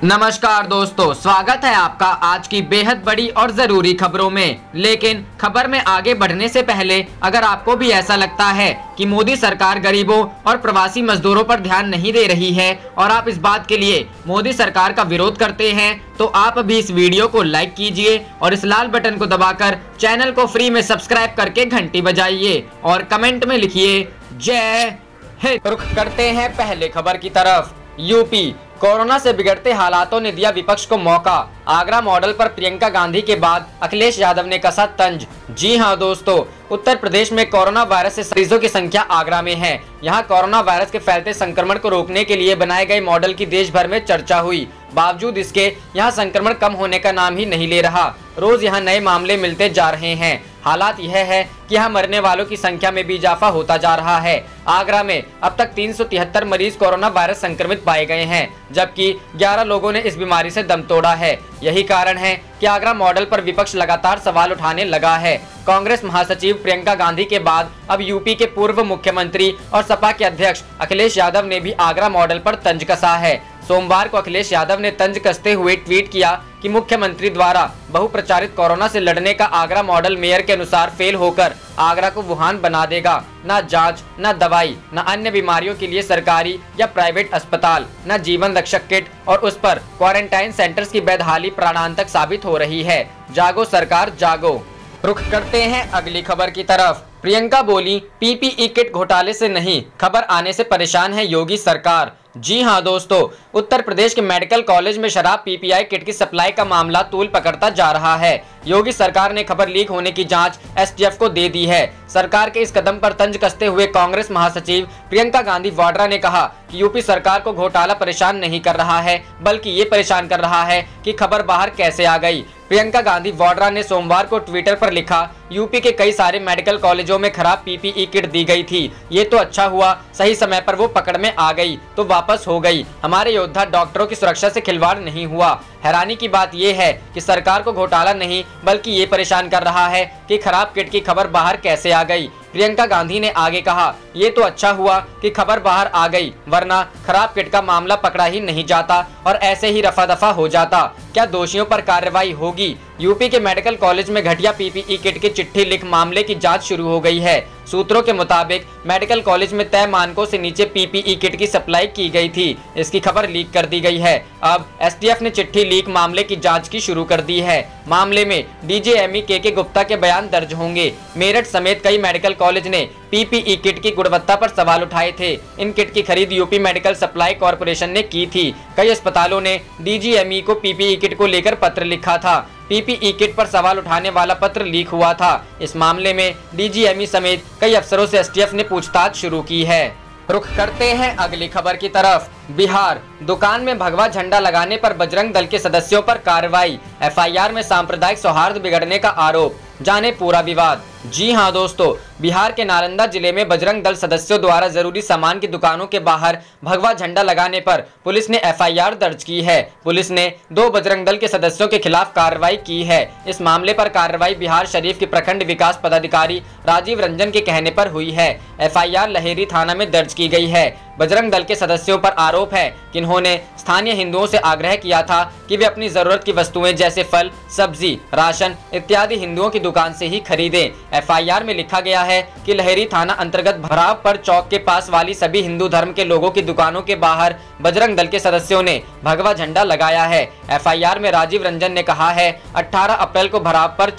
नमस्कार दोस्तों, स्वागत है आपका आज की बेहद बड़ी और जरूरी खबरों में। लेकिन खबर में आगे बढ़ने से पहले अगर आपको भी ऐसा लगता है कि मोदी सरकार गरीबों और प्रवासी मजदूरों पर ध्यान नहीं दे रही है और आप इस बात के लिए मोदी सरकार का विरोध करते हैं तो आप भी इस वीडियो को लाइक कीजिए और इस लाल बटन को दबाकर चैनल को फ्री में सब्सक्राइब करके घंटी बजाइए और कमेंट में लिखिए जय हिंद। रुख करते हैं पहले खबर की तरफ। यूपी कोरोना से बिगड़ते हालातों ने दिया विपक्ष को मौका। आगरा मॉडल पर प्रियंका गांधी के बाद अखिलेश यादव ने कसा तंज। जी हां दोस्तों, उत्तर प्रदेश में कोरोना वायरस से मरीजों की संख्या आगरा में है। यहां कोरोना वायरस के फैलते संक्रमण को रोकने के लिए बनाए गए मॉडल की देश भर में चर्चा हुई। बावजूद इसके यहां संक्रमण कम होने का नाम ही नहीं ले रहा। रोज यहां नए मामले मिलते जा रहे हैं। हालात यह है कि यहाँ मरने वालों की संख्या में भी इजाफा होता जा रहा है। आगरा में अब तक 373 मरीज कोरोना वायरस संक्रमित पाए गए हैं, जबकि 11 लोगों ने इस बीमारी से दम तोड़ा है। यही कारण है कि आगरा मॉडल पर विपक्ष लगातार सवाल उठाने लगा है। कांग्रेस महासचिव प्रियंका गांधी के बाद अब यूपी के पूर्व मुख्यमंत्री और सपा के अध्यक्ष अखिलेश यादव ने भी आगरा मॉडल पर तंज कसा है। सोमवार को अखिलेश यादव ने तंज कसते हुए ट्वीट किया कि मुख्यमंत्री द्वारा बहुप्रचारित कोरोना से लड़ने का आगरा मॉडल मेयर के अनुसार फेल होकर आगरा को वुहान बना देगा। न जांच, न दवाई, न अन्य बीमारियों के लिए सरकारी या प्राइवेट अस्पताल, न जीवन रक्षक किट और उस पर क्वारंटाइन सेंटर्स की बेदहाली प्राणांतक साबित हो रही है। जागो सरकार जागो। रुख करते हैं अगली खबर की तरफ। प्रियंका बोली पीपीई किट घोटाले से नहीं, खबर आने से परेशान है योगी सरकार। जी हां दोस्तों, उत्तर प्रदेश के मेडिकल कॉलेज में शराब पीपीई किट की सप्लाई का मामला तूल पकड़ता जा रहा है। योगी सरकार ने खबर लीक होने की जांच एसटीएफ को दे दी है। सरकार के इस कदम पर तंज कसते हुए कांग्रेस महासचिव प्रियंका गांधी वाड्रा ने कहा कि यूपी सरकार को घोटाला परेशान नहीं कर रहा है, बल्कि ये परेशान कर रहा है कि खबर बाहर कैसे आ गई। प्रियंका गांधी वाड्रा ने सोमवार को ट्विटर पर लिखा, यूपी के कई सारे मेडिकल कॉलेजों में खराब पीपीई किट दी गई थी। ये तो अच्छा हुआ सही समय पर वो पकड़ में आ गई तो वापस हो गई। हमारे योद्धा डॉक्टरों की सुरक्षा से खिलवाड़ नहीं हुआ। हैरानी की बात यह है कि सरकार को घोटाला नहीं बल्कि ये परेशान कर रहा है कि खराब किट की खबर बाहर कैसे आ गई। प्रियंका गांधी ने आगे कहा, ये तो अच्छा हुआ कि खबर बाहर आ गई, वरना खराब किट का मामला पकड़ा ही नहीं जाता और ऐसे ही रफा दफा हो जाता। क्या दोषियों पर कार्रवाई होगी? यूपी के मेडिकल कॉलेज में घटिया पीपीई किट की चिट्ठी लिख मामले की जांच शुरू हो गई है। सूत्रों के मुताबिक मेडिकल कॉलेज में तय मानकों से नीचे पीपीई किट की सप्लाई की गई थी। इसकी खबर लीक कर दी गई है। अब एसटीएफ ने चिट्ठी लीक मामले की जांच की शुरू कर दी है। मामले में डीजीएमई के गुप्ता के बयान दर्ज होंगे। मेरठ समेत कई मेडिकल कॉलेज ने पीपीई किट की गुणवत्ता पर सवाल उठाए थे। इन किट की खरीद यूपी मेडिकल सप्लाई कॉर्पोरेशन ने की थी। कई अस्पतालों ने डीजीएमई को पीपीई किट को लेकर पत्र लिखा था। पीपीई किट पर सवाल उठाने वाला पत्र लीक हुआ था। इस मामले में डीजीएमई समेत कई अफसरों से एसटीएफ ने पूछताछ शुरू की है। रुख करते हैं अगली खबर की तरफ। बिहार दुकान में भगवा झंडा लगाने पर बजरंग दल के सदस्यों पर कार्रवाई। एफआईआर में सांप्रदायिक सौहार्द बिगड़ने का आरोप। जाने पूरा विवाद। जी हां दोस्तों, बिहार के नालंदा जिले में बजरंग दल सदस्यों द्वारा जरूरी सामान की दुकानों के बाहर भगवा झंडा लगाने पर पुलिस ने एफआईआर दर्ज की है। पुलिस ने 2 बजरंग दल के सदस्यों के खिलाफ कार्रवाई की है। इस मामले पर कार्रवाई बिहार शरीफ के प्रखंड विकास पदाधिकारी राजीव रंजन के कहने पर हुई है। एफआईआर लहेरी थाना में दर्ज की गई है। बजरंग दल के सदस्यों पर आरोप है कि इन्होंने स्थानीय हिंदुओं से आग्रह किया था कि वे अपनी जरूरत की वस्तुएं जैसे फल, सब्जी, राशन इत्यादि हिंदुओं की दुकान से ही खरीदें। एफआईआर में लिखा गया है कि लहेरी थाना अंतर्गत भरावपर चौक के पास वाली सभी हिंदू धर्म के लोगों की दुकानों के बाहर बजरंग दल के सदस्यों ने भगवा झंडा लगाया है। एफआईआर में राजीव रंजन ने कहा है, 18 अप्रैल को भरावपर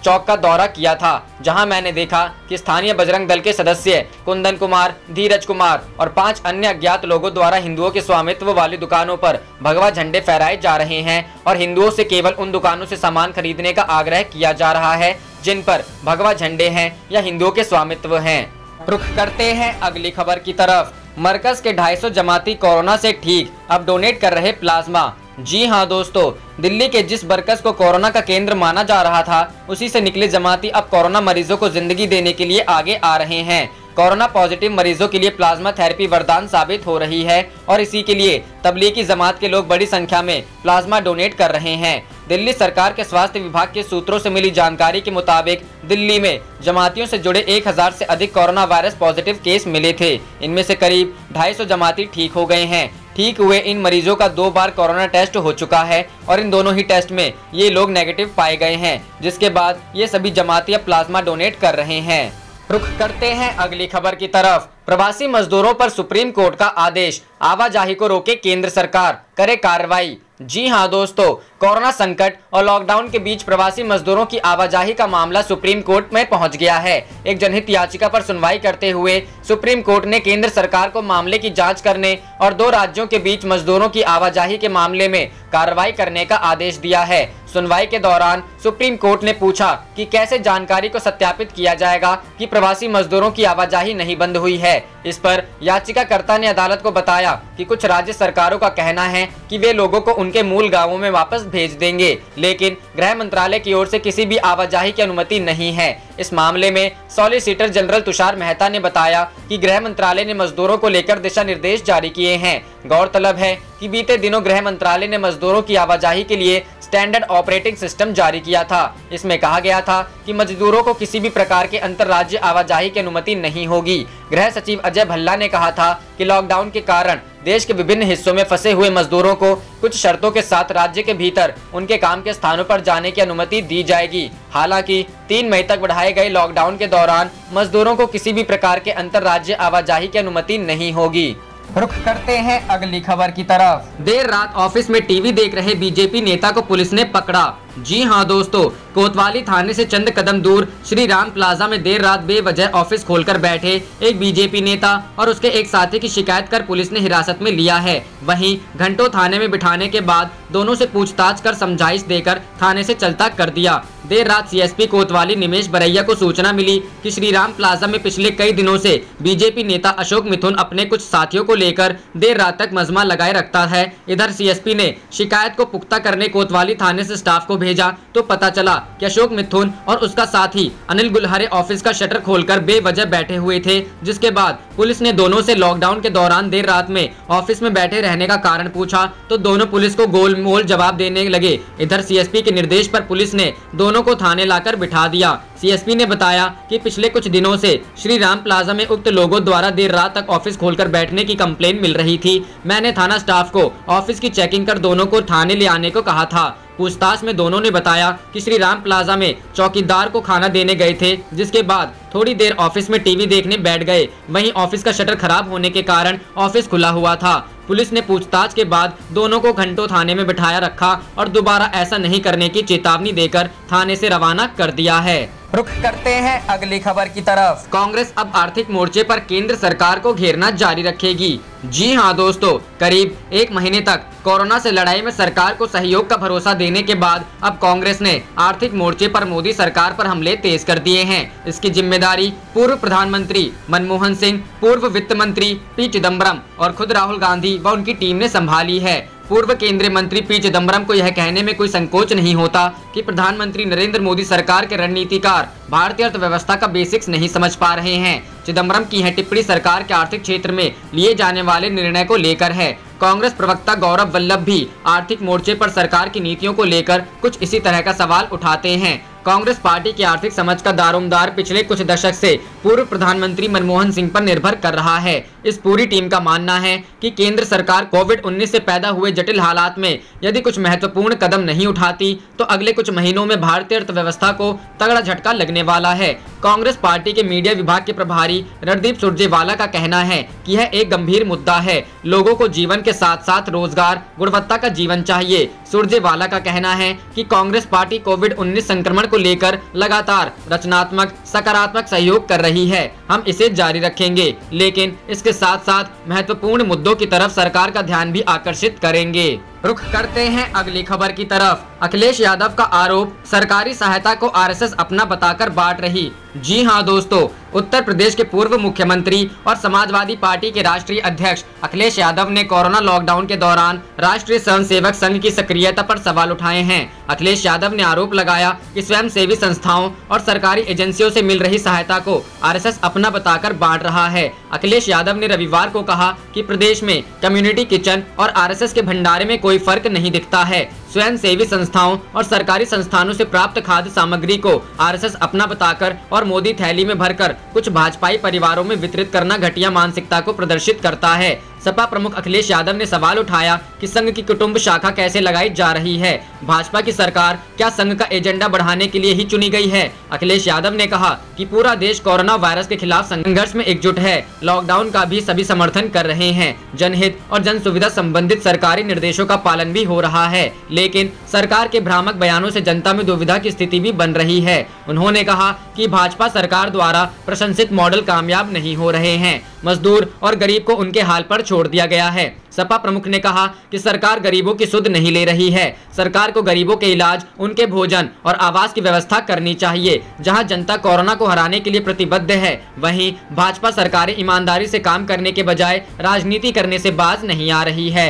चौक का दौरा किया था, जहां मैंने देखा कि स्थानीय बजरंग दल के सदस्य कुंदन कुमार, धीरज कुमार और 5 अन्य अज्ञात लोगों द्वारा हिंदुओं के स्वामित्व वाली दुकानों पर भगवा झंडे फहराए जा रहे हैं और हिंदुओं से केवल उन दुकानों से सामान खरीदने का आग्रह किया जा रहा है जिन पर भगवा झंडे हैं या हिंदुओं के स्वामित्व हैं। रुख करते हैं अगली खबर की तरफ। मरकज के 250 जमाती कोरोना से ठीक, अब डोनेट कर रहे प्लाज्मा। जी हां दोस्तों, दिल्ली के जिस मरकज को कोरोना का केंद्र माना जा रहा था, उसी से निकले जमाती अब कोरोना मरीजों को जिंदगी देने के लिए आगे आ रहे हैं। कोरोना पॉजिटिव मरीजों के लिए प्लाज्मा थेरेपी वरदान साबित हो रही है और इसी के लिए तबलीगी जमात के लोग बड़ी संख्या में प्लाज्मा डोनेट कर रहे हैं। दिल्ली सरकार के स्वास्थ्य विभाग के सूत्रों से मिली जानकारी के मुताबिक दिल्ली में जमातियों से जुड़े 1000 से अधिक कोरोना वायरस पॉजिटिव केस मिले थे। इनमें से करीब 250 जमाती ठीक हो गए हैं। ठीक हुए इन मरीजों का 2 बार कोरोना टेस्ट हो चुका है और इन दोनों ही टेस्ट में ये लोग नेगेटिव पाए गए हैं, जिसके बाद ये सभी जमाती अब प्लाज्मा डोनेट कर रहे हैं। रुख करते हैं अगली खबर की तरफ। प्रवासी मजदूरों पर सुप्रीम कोर्ट का आदेश, आवाजाही को रोके केंद्र सरकार, करे कार्रवाई। जी हां दोस्तों, कोरोना संकट और लॉकडाउन के बीच प्रवासी मजदूरों की आवाजाही का मामला सुप्रीम कोर्ट में पहुंच गया है। एक जनहित याचिका पर सुनवाई करते हुए सुप्रीम कोर्ट ने केंद्र सरकार को मामले की जांच करने और 2 राज्यों के बीच मजदूरों की आवाजाही के मामले में कार्रवाई करने का आदेश दिया है। सुनवाई के दौरान सुप्रीम कोर्ट ने पूछा कि कैसे जानकारी को सत्यापित किया जाएगा कि प्रवासी मजदूरों की आवाजाही नहीं बंद हुई है। इस पर याचिकाकर्ता ने अदालत को बताया कि कुछ राज्य सरकारों का कहना है कि वे लोगों को उनके मूल गांवों में वापस भेज देंगे, लेकिन गृह मंत्रालय की ओर से किसी भी आवाजाही की अनुमति नहीं है। इस मामले में सॉलिसिटर जनरल तुषार मेहता ने बताया कि गृह मंत्रालय ने मजदूरों को लेकर दिशा निर्देश जारी किए हैं। गौरतलब है कि बीते दिनों गृह मंत्रालय ने मजदूरों की आवाजाही के लिए स्टैंडर्ड ऑपरेटिंग सिस्टम जारी किया था। इसमें कहा गया था कि मजदूरों को किसी भी प्रकार के अंतर्राज्य आवाजाही की अनुमति नहीं होगी। गृह सचिव अजय भल्ला ने कहा था कि लॉकडाउन के कारण देश के विभिन्न हिस्सों में फंसे हुए मजदूरों को कुछ शर्तों के साथ राज्य के भीतर उनके काम के स्थानों पर जाने की अनुमति दी जाएगी। हालांकि 3 मई तक बढ़ाए गए लॉकडाउन के दौरान मजदूरों को किसी भी प्रकार के अंतर्राज्य आवाजाही की अनुमति नहीं होगी। रुख करते हैं अगली खबर की तरफ। देर रात ऑफिस में टीवी देख रहे बीजेपी नेता को पुलिस ने पकड़ा। जी हां दोस्तों, कोतवाली थाने से चंद कदम दूर श्री राम प्लाजा में देर रात बेवजह ऑफिस खोलकर बैठे एक बीजेपी नेता और उसके एक साथी की शिकायत कर पुलिस ने हिरासत में लिया है। वहीं घंटों थाने में बिठाने के बाद दोनों से पूछताछ कर समझाइश देकर थाने से चलता कर दिया। देर रात सीएसपी कोतवाली निमेश बरैया को सूचना मिली कि श्री राम प्लाजा में पिछले कई दिनों से बीजेपी नेता अशोक मिथुन अपने कुछ साथियों को लेकर देर रात तक मजमा लगाए रखता है। इधर सीएसपी ने शिकायत को पुख्ता करने कोतवाली थाने से स्टाफ को भेजा तो पता चला कि अशोक मिथुन और उसका साथी अनिल गुल्हारे ऑफिस का शटर खोलकर बेवजह बैठे हुए थे, जिसके बाद पुलिस ने दोनों से लॉकडाउन के दौरान देर रात में ऑफिस में बैठे रहने का कारण पूछा तो दोनों पुलिस को गोलमोल जवाब देने लगे। इधर सीएसपी के निर्देश पर पुलिस ने दोनों को थाने लाकर बिठा दिया। सीएसपी ने बताया कि पिछले कुछ दिनों से श्री राम प्लाजा में उक्त लोगों द्वारा देर रात तक ऑफिस खोलकर बैठने की कंप्लेन मिल रही थी। मैंने थाना स्टाफ को ऑफिस की चेकिंग कर दोनों को थाने ले आने को कहा था। पूछताछ में दोनों ने बताया कि श्री राम प्लाजा में चौकीदार को खाना देने गए थे, जिसके बाद थोड़ी देर ऑफिस में टीवी देखने बैठ गए। वहीं ऑफिस का शटर खराब होने के कारण ऑफिस खुला हुआ था। पुलिस ने पूछताछ के बाद दोनों को घंटों थाने में बिठाया रखा और दोबारा ऐसा नहीं करने की चेतावनी देकर थाने से रवाना कर दिया है। रुख करते हैं अगली खबर की तरफ। कांग्रेस अब आर्थिक मोर्चे पर केंद्र सरकार को घेरना जारी रखेगी। जी हां दोस्तों, करीब 1 महीने तक कोरोना से लड़ाई में सरकार को सहयोग का भरोसा देने के बाद अब कांग्रेस ने आर्थिक मोर्चे पर मोदी सरकार पर हमले तेज कर दिए हैं। इसकी जिम्मेदारी पूर्व प्रधानमंत्री मनमोहन सिंह, पूर्व वित्त मंत्री पी चिदम्बरम और खुद राहुल गांधी व उनकी टीम ने संभाली है। पूर्व केंद्रीय मंत्री पी चिदम्बरम को यह कहने में कोई संकोच नहीं होता कि प्रधानमंत्री नरेंद्र मोदी सरकार के रणनीतिकार भारतीय अर्थव्यवस्था का बेसिक्स नहीं समझ पा रहे हैं। चिदम्बरम की यह टिप्पणी सरकार के आर्थिक क्षेत्र में लिए जाने वाले निर्णय को लेकर है। कांग्रेस प्रवक्ता गौरव वल्लभ भी आर्थिक मोर्चे पर सरकार की नीतियों को लेकर कुछ इसी तरह का सवाल उठाते हैं। कांग्रेस पार्टी की आर्थिक समझ का दारोमदार पिछले कुछ दशक से पूर्व प्रधानमंत्री मनमोहन सिंह पर निर्भर कर रहा है। इस पूरी टीम का मानना है कि केंद्र सरकार कोविड-19 से पैदा हुए जटिल हालात में यदि कुछ महत्वपूर्ण कदम नहीं उठाती तो अगले कुछ महीनों में भारतीय अर्थव्यवस्था को तगड़ा झटका लगने वाला है। कांग्रेस पार्टी के मीडिया विभाग के प्रभारी रणदीप सुरजेवाला का कहना है कि यह एक गंभीर मुद्दा है। लोगों को जीवन के साथ साथ रोजगार, गुणवत्ता का जीवन चाहिए। सुरजेवाला का कहना है कि कांग्रेस पार्टी कोविड-19 संक्रमण को लेकर लगातार रचनात्मक, सकारात्मक सहयोग कर रही है। हम इसे जारी रखेंगे, लेकिन इसके साथ साथ महत्वपूर्ण मुद्दों की तरफ सरकार का ध्यान भी आकर्षित करेंगे। रुख करते हैं अगली खबर की तरफ। अखिलेश यादव का आरोप, सरकारी सहायता को आरएसएस अपना बताकर बांट रही। जी हां दोस्तों, उत्तर प्रदेश के पूर्व मुख्यमंत्री और समाजवादी पार्टी के राष्ट्रीय अध्यक्ष अखिलेश यादव ने कोरोना लॉकडाउन के दौरान राष्ट्रीय स्वयंसेवक संघ की सक्रियता पर सवाल उठाए हैं। अखिलेश यादव ने आरोप लगाया कि स्वयंसेवी संस्थाओं और सरकारी एजेंसियों से मिल रही सहायता को आरएसएस अपना बताकर बांट रहा है। अखिलेश यादव ने रविवार को कहा कि प्रदेश में कम्युनिटी किचन और आरएसएस के भंडारे में कोई फर्क नहीं दिखता है। स्वयंसेवी संस्थाओं और सरकारी संस्थानों से प्राप्त खाद्य सामग्री को आरएसएस अपना बताकर और मोदी थैली में भरकर कुछ भाजपाई परिवारों में वितरित करना घटिया मानसिकता को प्रदर्शित करता है। सपा प्रमुख अखिलेश यादव ने सवाल उठाया कि संघ की कुटुंब शाखा कैसे लगाई जा रही है। भाजपा की सरकार क्या संघ का एजेंडा बढ़ाने के लिए ही चुनी गई है? अखिलेश यादव ने कहा कि पूरा देश कोरोना वायरस के खिलाफ संघर्ष में एकजुट है। लॉकडाउन का भी सभी समर्थन कर रहे हैं। जनहित और जन सुविधा संबंधित सरकारी निर्देशों का पालन भी हो रहा है, लेकिन सरकार के भ्रामक बयानों से जनता में दुविधा की स्थिति भी बन रही है। उन्होंने कहा कि भाजपा सरकार द्वारा प्रशंसित मॉडल कामयाब नहीं हो रहे हैं। मजदूर और गरीब को उनके हाल पर छोड़ दिया गया है। सपा प्रमुख ने कहा कि सरकार गरीबों की सुध नहीं ले रही है। सरकार को गरीबों के इलाज, उनके भोजन और आवास की व्यवस्था करनी चाहिए। जहां जनता कोरोना को हराने के लिए प्रतिबद्ध है, वहीं भाजपा सरकारें ईमानदारी से काम करने के बजाय राजनीति करने से बाज नहीं आ रही है।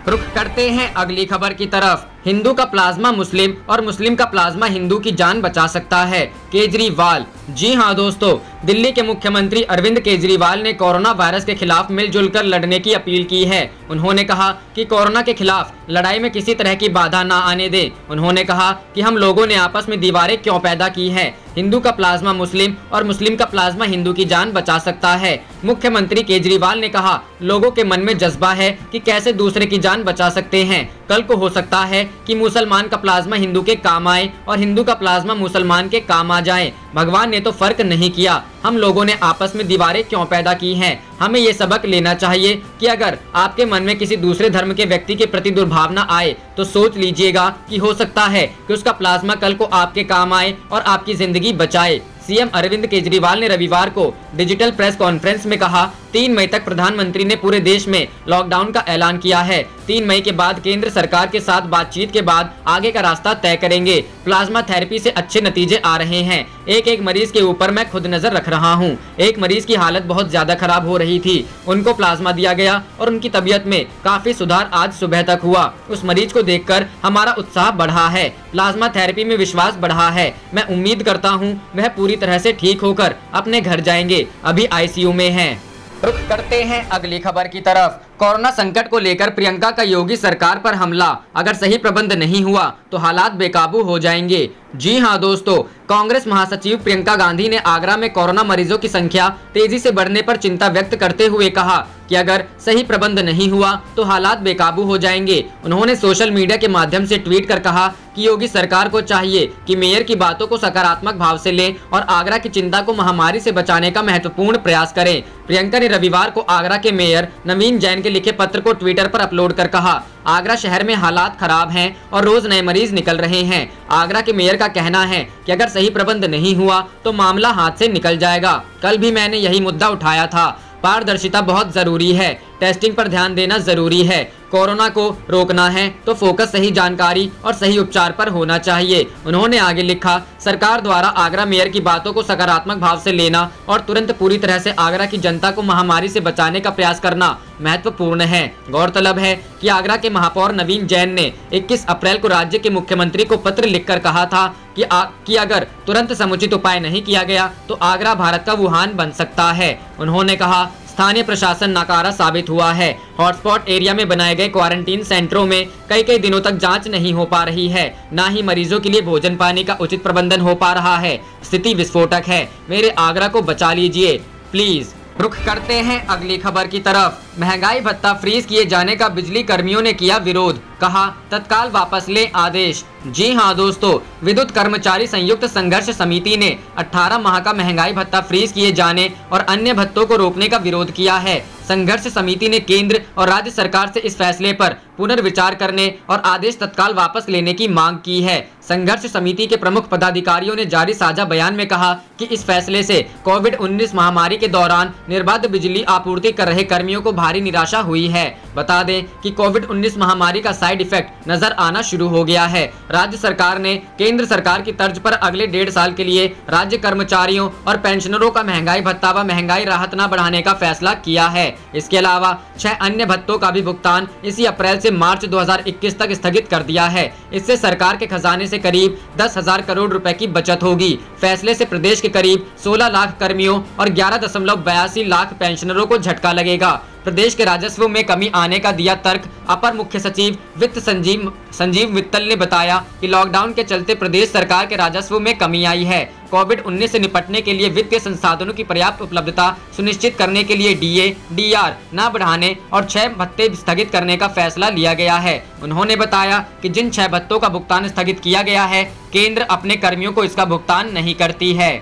रुख करते हैं अगली खबर की तरफ। हिंदू का प्लाज्मा मुस्लिम और मुस्लिम का प्लाज्मा हिंदू की जान बचा सकता है, केजरीवाल। जी हां दोस्तों, दिल्ली के मुख्यमंत्री अरविंद केजरीवाल ने कोरोना वायरस के खिलाफ मिलजुल कर लड़ने की अपील की है। उन्होंने कहा कि कोरोना के खिलाफ लड़ाई में किसी तरह की बाधा ना आने दें। उन्होंने कहा कि हम लोगों ने आपस में दीवारें क्यों पैदा की है। हिंदू का प्लाज्मा मुस्लिम और मुस्लिम का प्लाज्मा हिंदू की जान बचा सकता है। मुख्यमंत्री केजरीवाल ने कहा, लोगों के मन में जज्बा है कि कैसे दूसरे की जान बचा सकते हैं। कल को हो सकता है कि मुसलमान का प्लाज्मा हिंदू के काम आए और हिंदू का प्लाज्मा मुसलमान के काम आ जाए। भगवान ने तो फर्क नहीं किया, हम लोगों ने आपस में दीवारें क्यों पैदा की हैं। हमें ये सबक लेना चाहिए कि अगर आपके मन में किसी दूसरे धर्म के व्यक्ति के प्रति दुर्भावना आए तो सोच लीजिएगा कि हो सकता है कि उसका प्लाज्मा कल को आपके काम आए और आपकी जिंदगी बचाए। सीएम अरविंद केजरीवाल ने रविवार को डिजिटल प्रेस कॉन्फ्रेंस में कहा, 3 मई तक प्रधानमंत्री ने पूरे देश में लॉकडाउन का ऐलान किया है। 3 मई के बाद केंद्र सरकार के साथ बातचीत के बाद आगे का रास्ता तय करेंगे। प्लाज्मा थेरेपी से अच्छे नतीजे आ रहे हैं। एक मरीज के ऊपर मैं खुद नजर रख रहा हूं। एक मरीज की हालत बहुत ज्यादा खराब हो रही थी, उनको प्लाज्मा दिया गया और उनकी तबीयत में काफी सुधार आज सुबह तक हुआ। उस मरीज को देखकर हमारा उत्साह बढ़ा है, प्लाज्मा थेरेपी में विश्वास बढ़ा है। मैं उम्मीद करता हूं वह पूरी तरह से ठीक होकर अपने घर जाएंगे, अभी आईसीयू में हैं। रुख करते हैं अगली खबर की तरफ। कोरोना संकट को लेकर प्रियंका का योगी सरकार पर हमला, अगर सही प्रबंध नहीं हुआ तो हालात बेकाबू हो जाएंगे। जी हां दोस्तों, कांग्रेस महासचिव प्रियंका गांधी ने आगरा में कोरोना मरीजों की संख्या तेजी से बढ़ने पर चिंता व्यक्त करते हुए कहा कि अगर सही प्रबंध नहीं हुआ तो हालात बेकाबू हो जाएंगे। उन्होंने सोशल मीडिया के माध्यम से ट्वीट कर कहा कि योगी सरकार को चाहिए कि मेयर की बातों को सकारात्मक भाव से लें और आगरा की चिंता को महामारी से बचाने का महत्वपूर्ण प्रयास करें। प्रियंका ने रविवार को आगरा के मेयर नवीन जैन के लिखे पत्र को ट्विटर पर अपलोड कर कहा, आगरा शहर में हालात खराब हैं और रोज नए मरीज निकल रहे हैं। आगरा के मेयर का कहना है कि अगर सही प्रबंध नहीं हुआ तो मामला हाथ से निकल जाएगा। कल भी मैंने यही मुद्दा उठाया था। पारदर्शिता बहुत जरूरी है, टेस्टिंग पर ध्यान देना जरूरी है। कोरोना को रोकना है तो फोकस सही जानकारी और सही उपचार पर होना चाहिए। उन्होंने आगे लिखा, सरकार द्वारा आगरा मेयर की बातों को सकारात्मक भाव से लेना और तुरंत पूरी तरह से आगरा की जनता को महामारी से बचाने का प्रयास करना महत्वपूर्ण है। गौरतलब है कि आगरा के महापौर नवीन जैन ने 21 अप्रैल को राज्य के मुख्यमंत्री को पत्र लिखकर कहा था कि अगर तुरंत समुचित उपाय नहीं किया गया तो आगरा भारत का वुहान बन सकता है। उन्होंने कहा, स्थानीय प्रशासन नाकारा साबित हुआ है। हॉटस्पॉट एरिया में बनाए गए क्वारंटीन सेंटरों में कई दिनों तक जांच नहीं हो पा रही है, ना ही मरीजों के लिए भोजन पानी का उचित प्रबंधन हो पा रहा है। स्थिति विस्फोटक है, मेरे आगरा को बचा लीजिए प्लीज। रुख करते हैं अगली खबर की तरफ। महंगाई भत्ता फ्रीज किए जाने का बिजली कर्मियों ने किया विरोध, कहा तत्काल वापस ले आदेश। जी हां दोस्तों, विद्युत कर्मचारी संयुक्त संघर्ष समिति ने 18 माह का महंगाई भत्ता फ्रीज किए जाने और अन्य भत्तों को रोकने का विरोध किया है। संघर्ष समिति ने केंद्र और राज्य सरकार से इस फैसले पर पुनर्विचार करने और आदेश तत्काल वापस लेने की मांग की है। संघर्ष समिति के प्रमुख पदाधिकारियों ने जारी साझा बयान में कहा कि इस फैसले से कोविड-19 महामारी के दौरान निर्बाध बिजली आपूर्ति कर रहे कर्मियों को भारी निराशा हुई है। बता दें कि कोविड-19 महामारी का साइड इफेक्ट नजर आना शुरू हो गया है। राज्य सरकार ने केंद्र सरकार की तर्ज पर अगले 1.5 साल के लिए राज्य कर्मचारियों और पेंशनरों का महंगाई भत्ता व महंगाई राहत न बढ़ाने का फैसला किया है। इसके अलावा 6 अन्य भत्तों का भी भुगतान इसी अप्रैल से मार्च 2021 तक स्थगित कर दिया है। इससे सरकार के खजाने से करीब 10,000 करोड़ रुपए की बचत होगी। फैसले से प्रदेश के करीब 16 लाख कर्मियों और 11.82 लाख पेंशनरों को झटका लगेगा। प्रदेश के राजस्व में कमी आने का दिया तर्क। अपर मुख्य सचिव वित्त संजीव मित्तल ने बताया कि लॉकडाउन के चलते प्रदेश सरकार के राजस्व में कमी आई है। कोविड-19 से निपटने के लिए वित्तीय संसाधनों की पर्याप्त उपलब्धता सुनिश्चित करने के लिए डीए, डीआर न बढ़ाने और 6 भत्ते स्थगित करने का फैसला लिया गया है। उन्होंने बताया कि जिन 6 भत्तों का भुगतान स्थगित किया गया है, केंद्र अपने कर्मियों को इसका भुगतान नहीं करती है।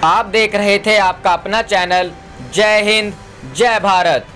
आप देख रहे थे आपका अपना चैनल जय हिंद, जय भारत।